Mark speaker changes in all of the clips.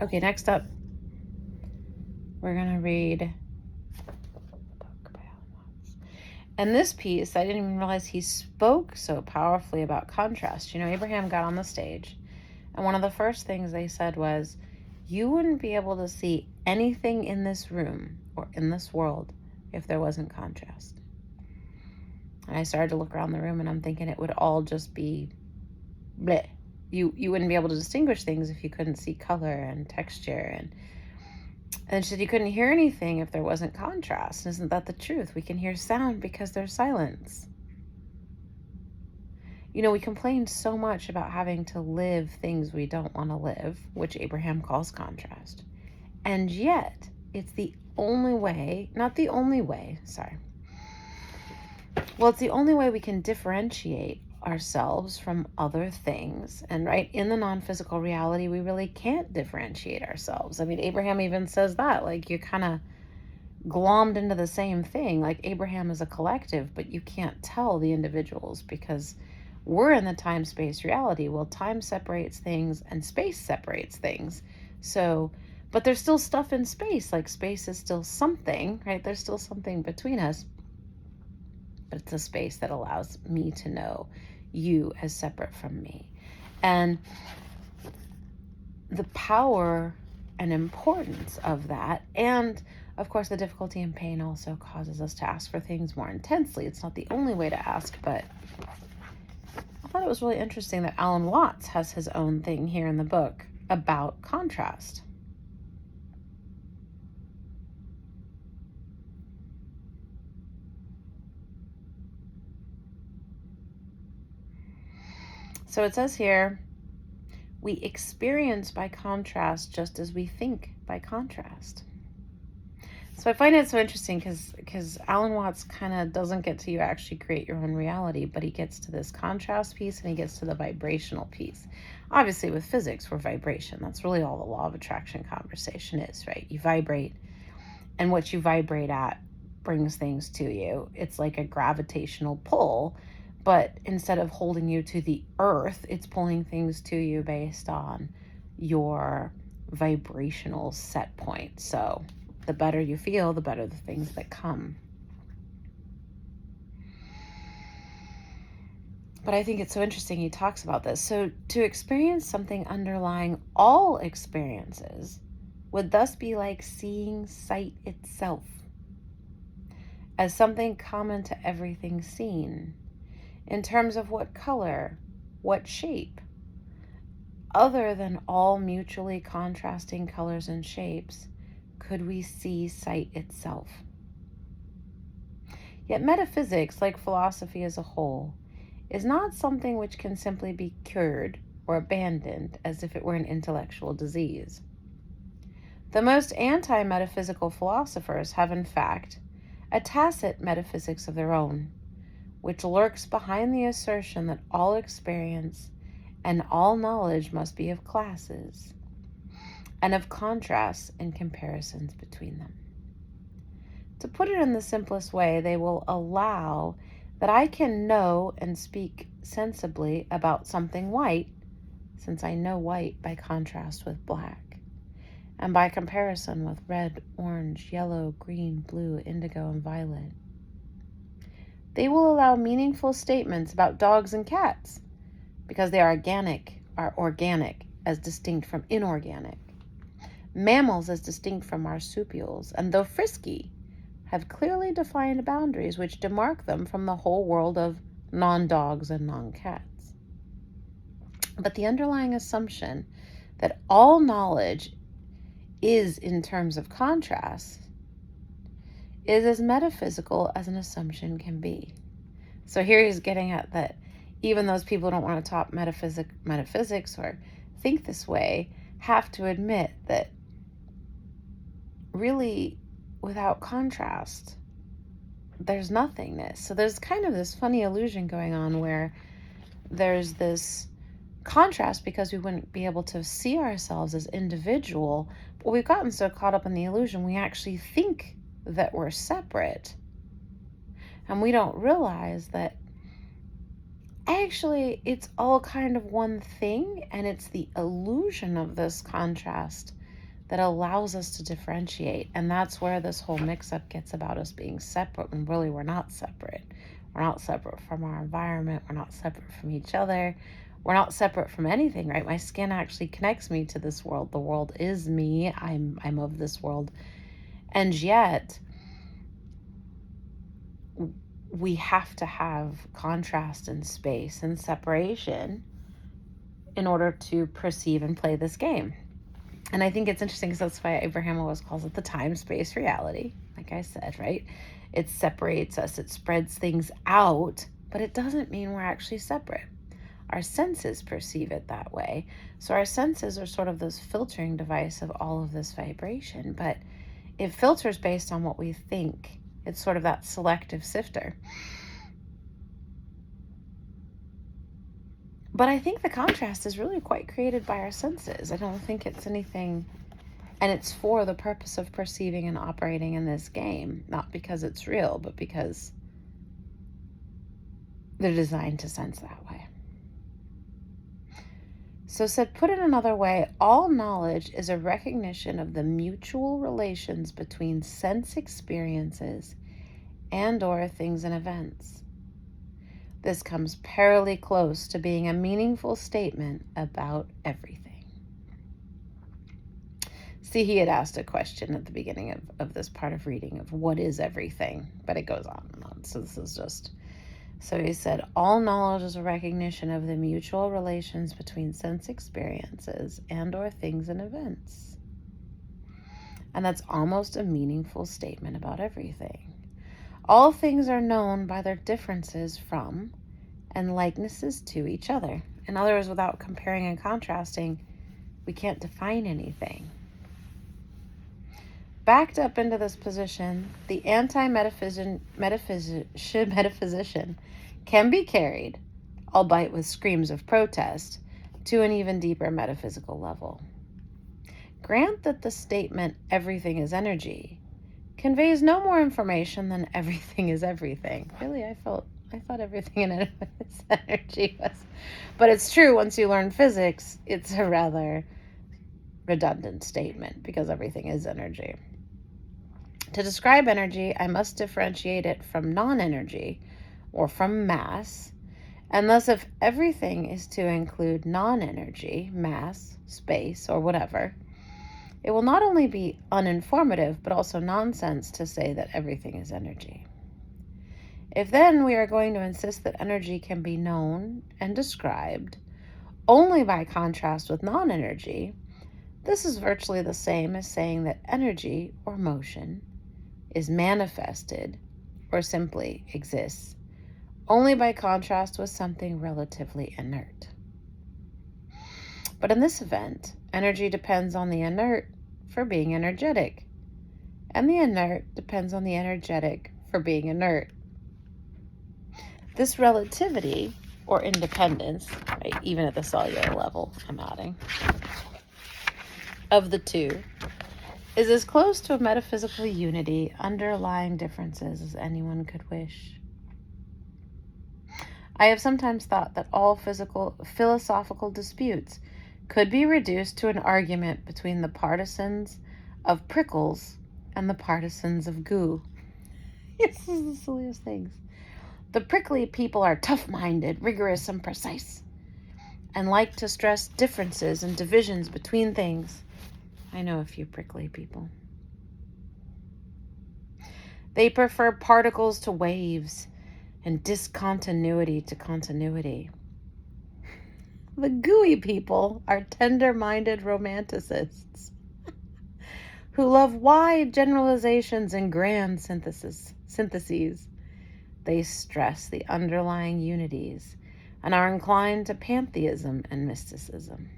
Speaker 1: Okay, next up, we're going to read the book by Alan Watts. And this piece, I didn't even realize he spoke so powerfully about contrast. You know, Abraham got on the stage, and one of the first things they said was, you wouldn't be able to see anything in this room or in this world if there wasn't contrast. And I started to look around the room, and I'm thinking it would all just be bleh. You wouldn't be able to distinguish things if you couldn't see color and texture. And she said you couldn't hear anything if there wasn't contrast. Isn't that the truth? We can hear sound because there's silence. You know, we complain so much about having to live things we don't want to live, which Abraham calls contrast. And yet, it's the only way, not the only way, sorry. Well, it's the only way we can differentiate ourselves from other things. And right in the non-physical reality, we really can't differentiate ourselves. I mean, Abraham even says that, like, you're kind of glommed into the same thing. Like, Abraham is a collective, but you can't tell the individuals because we're in the time-space reality. Well, time separates things and space separates things. So, but there's still stuff in space. Like, space is still something, right? There's still something between us. But it's a space that allows me to know you as separate from me. And the power and importance of that, and of course the difficulty and pain also causes us to ask for things more intensely. It's not the only way to ask, but I thought it was really interesting that Alan Watts has his own thing here in the book about contrast. So it says here, we experience by contrast just as we think by contrast. So I find it so interesting because Alan Watts kind of doesn't get to you actually create your own reality, but he gets to this contrast piece and he gets to the vibrational piece. Obviously with physics, we're vibration. That's really all the law of attraction conversation is, right? You vibrate, and what you vibrate at brings things to you. It's like a gravitational pull, but instead of holding you to the earth, it's pulling things to you based on your vibrational set point. So the better you feel, the better the things that come. But I think it's so interesting he talks about this. So to experience something underlying all experiences would thus be like seeing sight itself as something common to everything seen, in terms of what color, what shape. Other than all mutually contrasting colors and shapes, could we see sight itself? Yet metaphysics, like philosophy as a whole, is not something which can simply be cured or abandoned as if it were an intellectual disease. The most anti-metaphysical philosophers have, in fact, a tacit metaphysics of their own, which lurks behind the assertion that all experience and all knowledge must be of classes, and of contrasts and comparisons between them. To put it in the simplest way, they will allow that I can know and speak sensibly about something white, since I know white by contrast with black, and by comparison with red, orange, yellow, green, blue, indigo, and violet. They will allow meaningful statements about dogs and cats because they are organic as distinct from inorganic. Mammals as distinct from marsupials, and though frisky, have clearly defined boundaries which demark them from the whole world of non-dogs and non-cats. But the underlying assumption that all knowledge is in terms of contrast is as metaphysical as an assumption can be. So here he's getting at that even those people who don't want to talk metaphysics or think this way have to admit that really without contrast, there's nothingness. So there's kind of this funny illusion going on where there's this contrast because we wouldn't be able to see ourselves as individual, but we've gotten so caught up in the illusion we actually think that we're separate, and we don't realize that it's all kind of one thing, and it's the illusion of this contrast that allows us to differentiate. And that's where this whole mix-up gets about us being separate, when really we're not separate. We're not separate from our environment. We're not separate from each other. We're not separate from anything, right? My skin actually connects me to this world. The world is me. I'm of this world. And yet, we have to have contrast and space and separation in order to perceive and play this game. And I think it's interesting because that's why Abraham always calls it the time-space reality. Like I said, right? It separates us. It spreads things out, but it doesn't mean we're actually separate. Our senses perceive it that way. So our senses are sort of this filtering device of all of this vibration, but it filters based on what we think. It's sort of that selective sifter. But I think the contrast is really quite created by our senses. I don't think it's anything, and it's for the purpose of perceiving and operating in this game, not because it's real, but because they're designed to sense that way. So said, put in another way, all knowledge is a recognition of the mutual relations between sense experiences and or things and events. This comes perilously close to being a meaningful statement about everything. See, he had asked a question at the beginning of this part of reading of what is everything, but it goes on and on. So this is just... So he said, all knowledge is a recognition of the mutual relations between sense experiences and or things and events. And that's almost a meaningful statement about everything. All things are known by their differences from and likenesses to each other. In other words, without comparing and contrasting, we can't define anything. Backed up into this position, the anti-metaphysician can be carried, albeit with screams of protest, to an even deeper metaphysical level. Grant that the statement, everything is energy, conveys no more information than everything is everything. Really, I thought everything in it is energy. But it's true, once you learn physics, it's a rather redundant statement because everything is energy. To describe energy, I must differentiate it from non-energy or from mass, and thus if everything is to include non-energy, mass, space, or whatever, it will not only be uninformative, but also nonsense to say that everything is energy. If then we are going to insist that energy can be known and described only by contrast with non-energy, this is virtually the same as saying that energy or motion is manifested or simply exists only by contrast with something relatively inert. But in this event, energy depends on the inert for being energetic, and the inert depends on the energetic for being inert. This relativity or independence, right, even at the cellular level, I'm adding, of the two is as close to a metaphysical unity underlying differences as anyone could wish. I have sometimes thought that all philosophical disputes could be reduced to an argument between the partisans of prickles and the partisans of goo. This is the silliest things. The prickly people are tough-minded, rigorous, and precise, and like to stress differences and divisions between things. I know a few prickly people. They prefer particles to waves and discontinuity to continuity. The gooey people are tender-minded romanticists who love wide generalizations and grand syntheses. They stress the underlying unities and are inclined to pantheism and mysticism.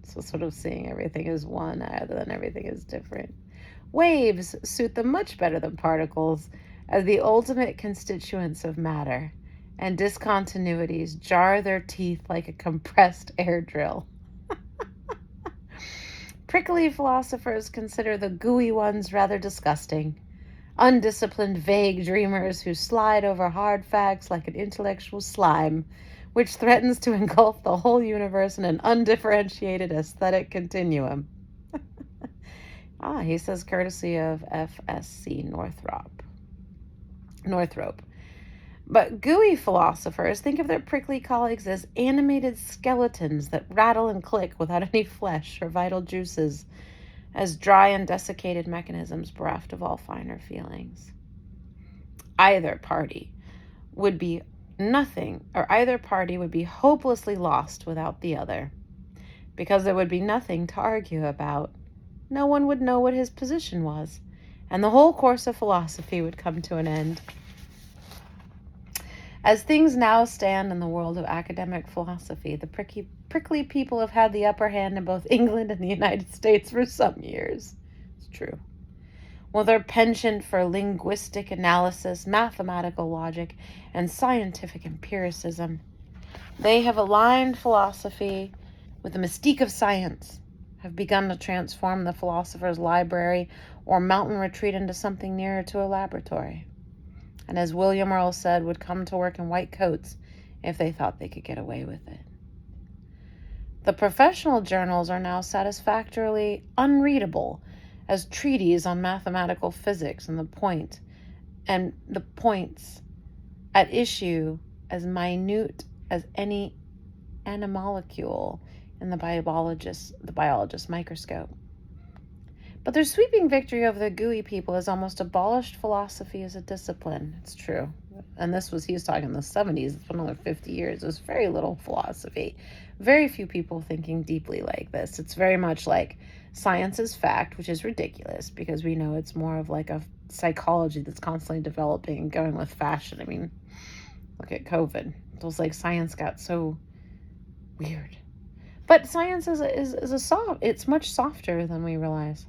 Speaker 1: So sort of seeing everything as one rather than everything as different. Waves suit them much better than particles as the ultimate constituents of matter, and discontinuities jar their teeth like a compressed air drill. Prickly philosophers consider the gooey ones rather disgusting, undisciplined, vague dreamers who slide over hard facts like an intellectual slime, which threatens to engulf the whole universe in an undifferentiated aesthetic continuum. He says courtesy of FSC Northrop. But gooey philosophers think of their prickly colleagues as animated skeletons that rattle and click without any flesh or vital juices, as dry and desiccated mechanisms bereft of all finer feelings. Either party would be hopelessly lost without the other. Because there would be nothing to argue about, no one would know what his position was, and the whole course of philosophy would come to an end. As things now stand in the world of academic philosophy, the prickly people have had the upper hand in both England and the United States for some years. It's true. With their penchant for linguistic analysis, mathematical logic, and scientific empiricism, they have aligned philosophy with the mystique of science, have begun to transform the philosopher's library or mountain retreat into something nearer to a laboratory. And as William Earle said, would come to work in white coats if they thought they could get away with it. The professional journals are now satisfactorily unreadable as treatises on mathematical physics, and the points at issue as minute as any animalcule in the biologist's microscope. But their sweeping victory over the gooey people has almost abolished philosophy as a discipline. It's true. And he was talking in the 70s. It's been another 50 years. There's very little philosophy. Very few people thinking deeply like this. It's very much like science is fact, which is ridiculous because we know it's more of like a psychology that's constantly developing and going with fashion. I mean, look at COVID. It was like science got so weird. But science it's much softer than we realize.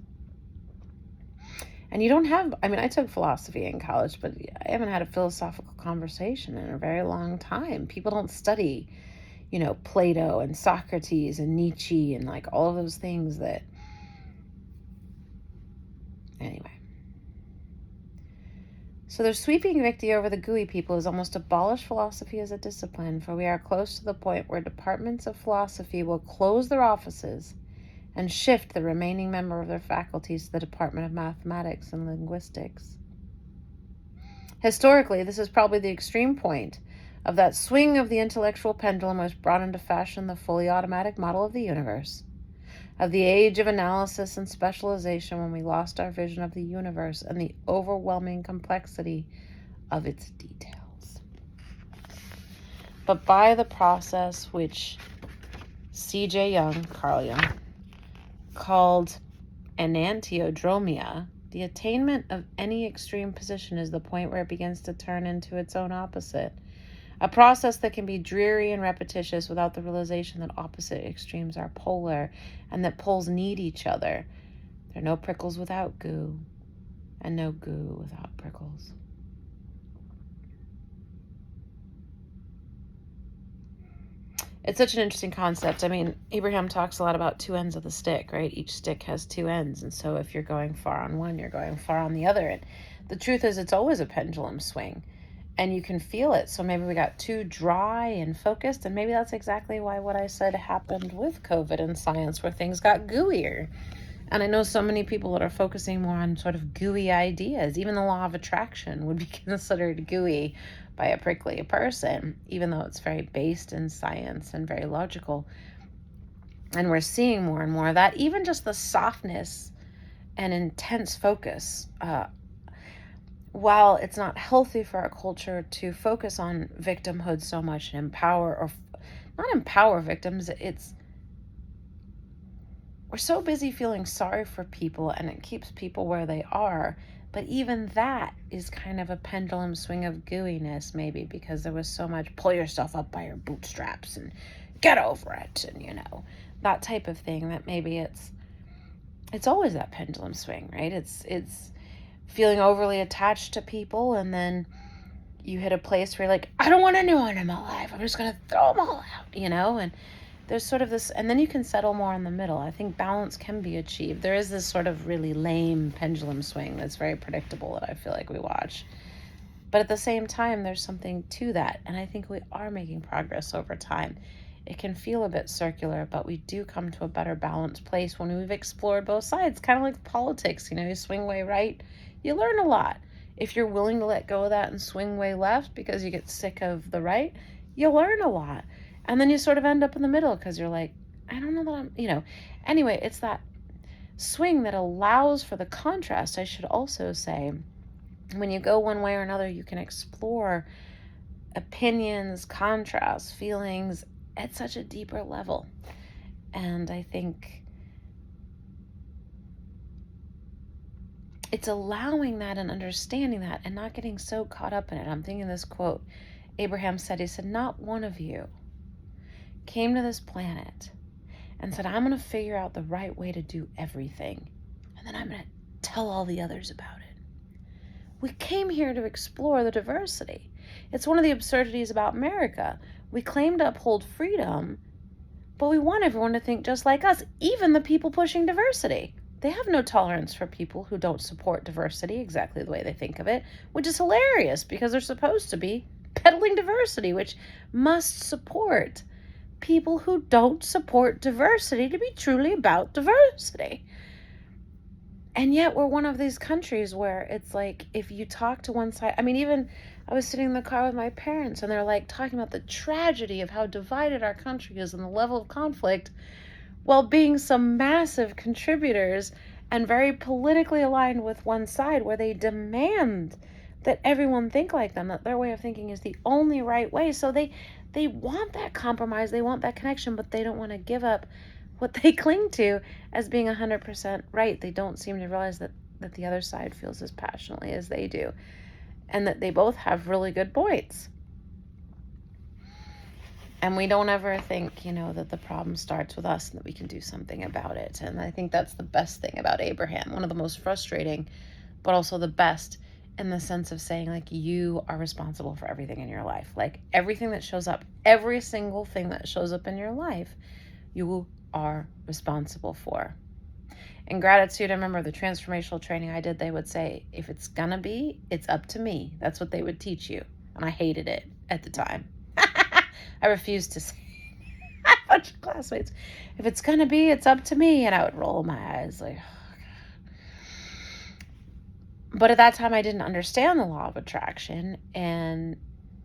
Speaker 1: And you don't have, I took philosophy in college, but I haven't had a philosophical conversation in a very long time. People don't study, Plato and Socrates and Nietzsche and like all of those things that, anyway. So their sweeping victory over the gooey people has almost abolished philosophy as a discipline, for we are close to the point where departments of philosophy will close their offices and shift the remaining member of their faculties to the Department of Mathematics and Linguistics. Historically, this is probably the extreme point of that swing of the intellectual pendulum which brought into fashion the fully automatic model of the universe, of the age of analysis and specialization when we lost our vision of the universe and the overwhelming complexity of its details. But by the process which Carl Jung, called enantiodromia, the attainment of any extreme position is the point where it begins to turn into its own opposite, a process that can be dreary and repetitious without the realization that opposite extremes are polar and that poles need each other. There are no prickles without goo, and no goo without prickles. It's such an interesting concept. Abraham talks a lot about two ends of the stick, right? Each stick has two ends. And so if you're going far on one, you're going far on the other. And the truth is it's always a pendulum swing. And you can feel it. So maybe we got too dry and focused. And maybe that's exactly why what I said happened with COVID and science, where things got gooier. And I know so many people that are focusing more on sort of gooey ideas. Even the law of attraction would be considered gooey by a prickly person, even though it's very based in science and very logical. And we're seeing more and more of that. Even just the softness and intense focus. While it's not healthy for our culture to focus on victimhood so much and not empower victims, we're so busy feeling sorry for people and it keeps people where they are. But even that is kind of a pendulum swing of gooiness, maybe, because there was so much pull yourself up by your bootstraps and get over it, and that type of thing, that maybe it's always that pendulum swing, right? It's feeling overly attached to people, and then you hit a place where you're like, I don't want anyone in my life. I'm just going to throw them all out, and there's sort of this, and then you can settle more in the middle. I think balance can be achieved. There is this sort of really lame pendulum swing that's very predictable that I feel like we watch. But at the same time, there's something to that. And I think we are making progress over time. it can feel a bit circular, but we do come to a better balanced place when we've explored both sides, kind of like politics. You swing way right, you learn a lot. If you're willing to let go of that and swing way left because you get sick of the right, you learn a lot. And then you sort of end up in the middle because you're like, I don't know that Anyway, it's that swing that allows for the contrast. I should also say, when you go one way or another, you can explore opinions, contrasts, feelings at such a deeper level. And I think it's allowing that and understanding that and not getting so caught up in it. I'm thinking this quote Abraham said, he said, not one of you came to this planet and said, I'm going to figure out the right way to do everything, and then I'm going to tell all the others about it. We came here to explore the diversity. It's one of the absurdities about America. We claim to uphold freedom, but we want everyone to think just like us, even the people pushing diversity. They have no tolerance for people who don't support diversity exactly the way they think of it, which is hilarious because they're supposed to be peddling diversity, which must support people who don't support diversity to be truly about diversity. And yet we're one of these countries where it's like, if you talk to one side, even I was sitting in the car with my parents and they're like talking about the tragedy of how divided our country is and the level of conflict, while being some massive contributors and very politically aligned with one side, where they demand that everyone think like them, that their way of thinking is the only right way. So they want that compromise, they want that connection, but they don't want to give up what they cling to as being 100% right. They don't seem to realize that the other side feels as passionately as they do, and that they both have really good points. And we don't ever think, that the problem starts with us and that we can do something about it. And I think that's the best thing about Abraham. One of the most frustrating, but also the best, in the sense of saying, like, you are responsible for everything in your life. Like, everything that shows up, every single thing that shows up in your life, you are responsible for. In gratitude, I remember the transformational training I did, they would say, if it's gonna be, it's up to me. That's what they would teach you. And I hated it at the time. I refused to say a bunch of classmates, if it's gonna be, it's up to me. And I would roll my eyes like, oh, God. But at that time I didn't understand the law of attraction, and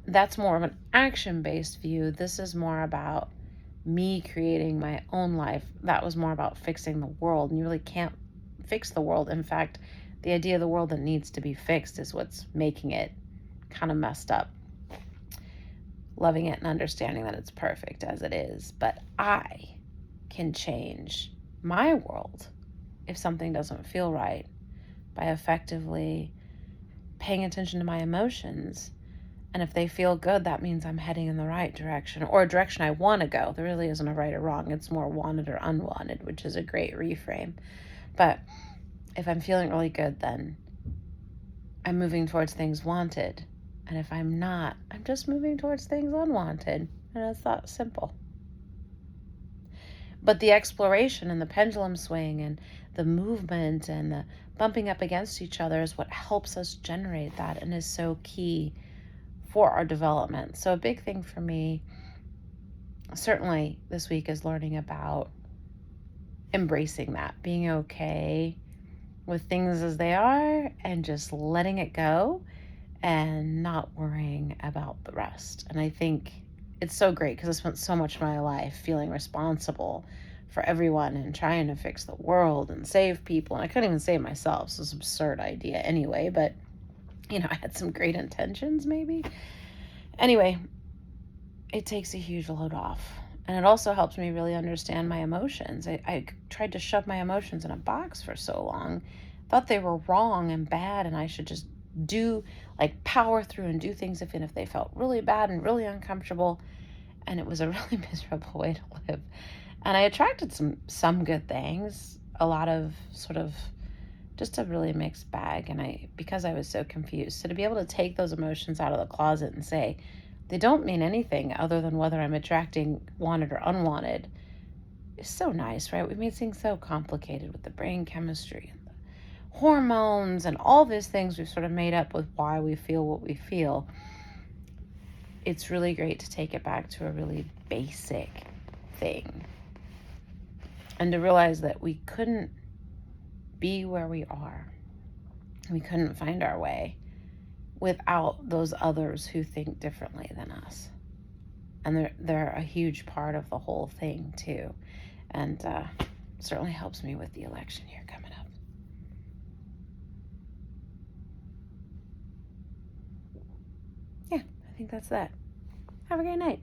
Speaker 1: that's more of an action-based view. This is more about me creating my own life. That was more about fixing the world, and you really can't fix the world. In fact, the idea of the world that needs to be fixed is what's making it kind of messed up. Loving it and understanding that it's perfect as it is. But I can change my world if something doesn't feel right by effectively paying attention to my emotions. And if they feel good, that means I'm heading in the right direction, or a direction I want to go. There really isn't a right or wrong. It's more wanted or unwanted, which is a great reframe. But if I'm feeling really good, then I'm moving towards things wanted. And if I'm not, I'm just moving towards things unwanted. And it's that simple. But the exploration and the pendulum swing and the movement and the bumping up against each other is what helps us generate that and is so key for our development. So a big thing for me, certainly this week, is learning about embracing that, being okay with things as they are and just letting it go and not worrying about the rest. And I think it's so great because I spent so much of my life feeling responsible for everyone and trying to fix the world and save people. And I couldn't even save myself. So it's an absurd idea anyway, but I had some great intentions maybe. Anyway, it takes a huge load off. And it also helps me really understand my emotions. I tried to shove my emotions in a box for so long, thought they were wrong and bad, and I should just power through and do things even if they felt really bad and really uncomfortable. And it was a really miserable way to live. And I attracted some good things, a lot of sort of just a really mixed bag. And because I was so confused. So to be able to take those emotions out of the closet and say, they don't mean anything other than whether I'm attracting wanted or unwanted, is so nice, right? We made things so complicated with the brain chemistry and the hormones and all these things we've sort of made up with why we feel what we feel. It's really great to take it back to a really basic thing. And to realize that we couldn't be where we are, we couldn't find our way without those others who think differently than us. And they're a huge part of the whole thing, too. And certainly helps me with the election here coming up. Yeah, I think that's that. Have a great night.